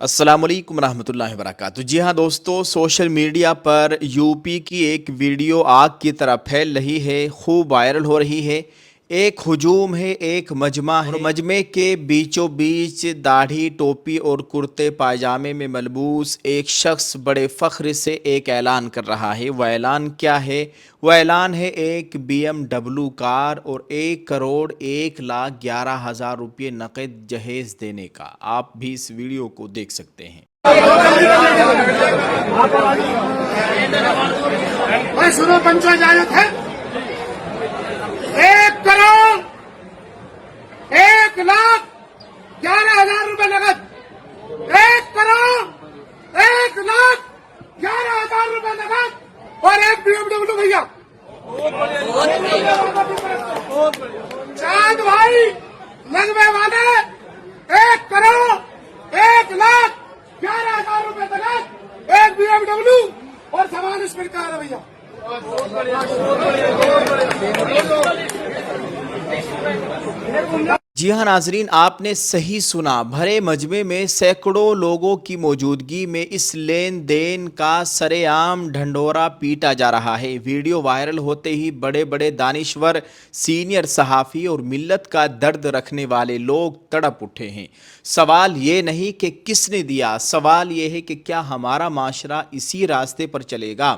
السلام علیکم ورحمۃ اللہ وبرکاتہ۔ جی ہاں دوستو، سوشل میڈیا پر یو پی کی ایک ویڈیو آگ کی طرح پھیل رہی ہے، خوب وائرل ہو رہی ہے۔ ایک ہجوم ہے، ایک مجمع ہے اور مجمع کے بیچوں بیچ داڑھی، ٹوپی اور کرتے پائجامے میں ملبوس ایک شخص بڑے فخر سے ایک اعلان کر رہا ہے۔ وہ اعلان کیا ہے؟ وہ اعلان ہے ایک BMW کار اور 1,01,11,000 روپے نقد جہیز دینے کا۔ آپ بھی اس ویڈیو کو دیکھ سکتے ہیں۔ سنو پنچا اجازت ہے 1,01,11,000 روپے نقد 1,01,11,000 روپے نقد اور ایک BMW بھیا چاند بھائی لگوے والے 1,01,11,000 روپے نقد ایک BMW اور سامان اس پر کار ہے بھیا۔ جی ہاں ناظرین، آپ نے صحیح سنا، بھرے مجمع میں سینکڑوں لوگوں کی موجودگی میں اس لین دین کا سرے عام ڈھنڈورا پیٹا جا رہا ہے۔ ویڈیو وائرل ہوتے ہی بڑے بڑے دانشور، سینئر صحافی اور ملت کا درد رکھنے والے لوگ تڑپ اٹھے ہیں۔ سوال یہ نہیں کہ کس نے دیا، سوال یہ ہے کہ کیا ہمارا معاشرہ اسی راستے پر چلے گا؟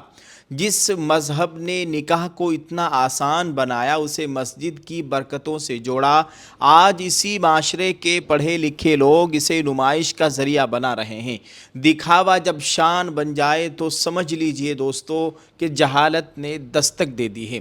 جس مذہب نے نکاح کو اتنا آسان بنایا، اسے مسجد کی برکتوں سے جوڑا، آج اسی معاشرے کے پڑھے لکھے لوگ اسے نمائش کا ذریعہ بنا رہے ہیں۔ دکھاوا جب شان بن جائے تو سمجھ لیجئے دوستو کہ جہالت نے دستک دے دی ہے۔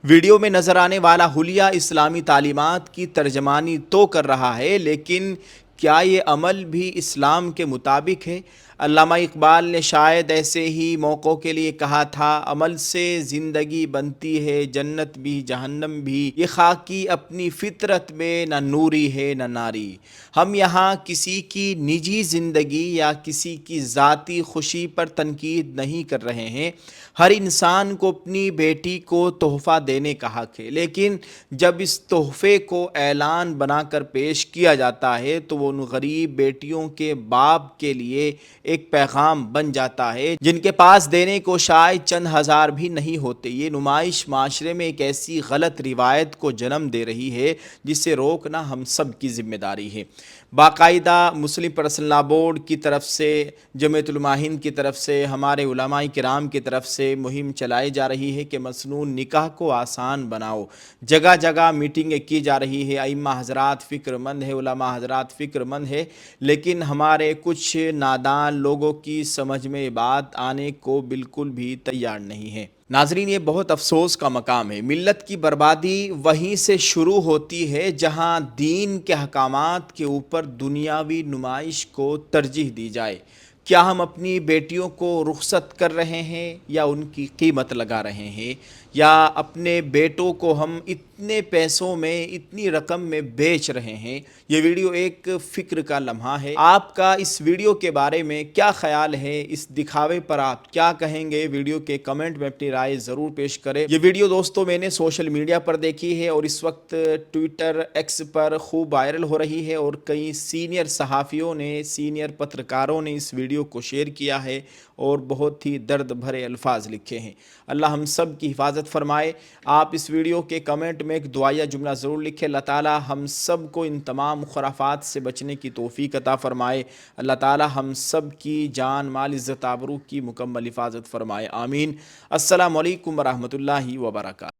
ویڈیو میں نظر آنے والا حلیہ اسلامی تعلیمات کی ترجمانی تو کر رہا ہے، لیکن کیا یہ عمل بھی اسلام کے مطابق ہے؟ علامہ اقبال نے شاید ایسے ہی موقعوں کے لیے کہا تھا، عمل سے زندگی بنتی ہے جنت بھی جہنم بھی، یہ خاکی اپنی فطرت میں نہ نوری ہے نہ ناری۔ ہم یہاں کسی کی نجی زندگی یا کسی کی ذاتی خوشی پر تنقید نہیں کر رہے ہیں۔ ہر انسان کو اپنی بیٹی کو تحفہ دینے کا حق ہے، لیکن جب اس تحفے کو اعلان بنا کر پیش کیا جاتا ہے تو وہ ان غریب بیٹیوں کے باپ کے لیے ایک پیغام بن جاتا ہے جن کے پاس دینے کو شاید چند ہزار بھی نہیں ہوتے۔ یہ نمائش معاشرے میں ایک ایسی غلط روایت کو جنم دے رہی ہے جسے روکنا ہم سب کی ذمہ داری ہے۔ باقاعدہ مسلم پرسنل لا بورڈ کی طرف سے، جمعیت علماء ہند کی طرف سے، ہمارے علماء کرام کی طرف سے مہم چلائی جا رہی ہے کہ مسنون نکاح کو آسان بناؤ۔ جگہ جگہ میٹنگیں کی جا رہی ہے، ائمہ حضرات فکر مند ہے، علماء حضرات فکر مند ہے، لیکن ہمارے کچھ نادان لوگوں کی سمجھ میں بات آنے کو بالکل بھی تیار نہیں ہے۔ ناظرین، یہ بہت افسوس کا مقام ہے۔ ملت کی بربادی وہیں سے شروع ہوتی ہے جہاں دین کے احکامات کے اوپر دنیاوی نمائش کو ترجیح دی جائے۔ کیا ہم اپنی بیٹیوں کو رخصت کر رہے ہیں یا ان کی قیمت لگا رہے ہیں، یا اپنے بیٹوں کو ہم اتنے پیسوں میں، اتنی رقم میں بیچ رہے ہیں؟ یہ ویڈیو ایک فکر کا لمحہ ہے۔ آپ کا اس ویڈیو کے بارے میں کیا خیال ہے؟ اس دکھاوے پر آپ کیا کہیں گے؟ ویڈیو کے کمنٹ میں اپنی رائے ضرور پیش کریں۔ یہ ویڈیو دوستو میں نے سوشل میڈیا پر دیکھی ہے اور اس وقت ٹویٹر ایکس پر خوب وائرل ہو رہی ہے، اور کئی سینئر صحافیوں نے، سینئر پترکاروں نے اس ویڈیو کو شیئر کیا ہے اور بہت ہی درد بھرے الفاظ لکھے ہیں۔ اللہ ہم سب کی حفاظت فرمائے۔ آپ اس ویڈیو کے کمنٹ میں ایک دعائیہ جملہ ضرور لکھیں۔ اللہ تعالی ہم سب کو ان تمام خرافات سے بچنے کی توفیق عطا فرمائے۔ اللہ تعالی ہم سب کی جان، مال، عزت، آبرو کی مکمل حفاظت فرمائے، آمین۔ السلام علیکم ورحمۃ اللہ وبرکاتہ۔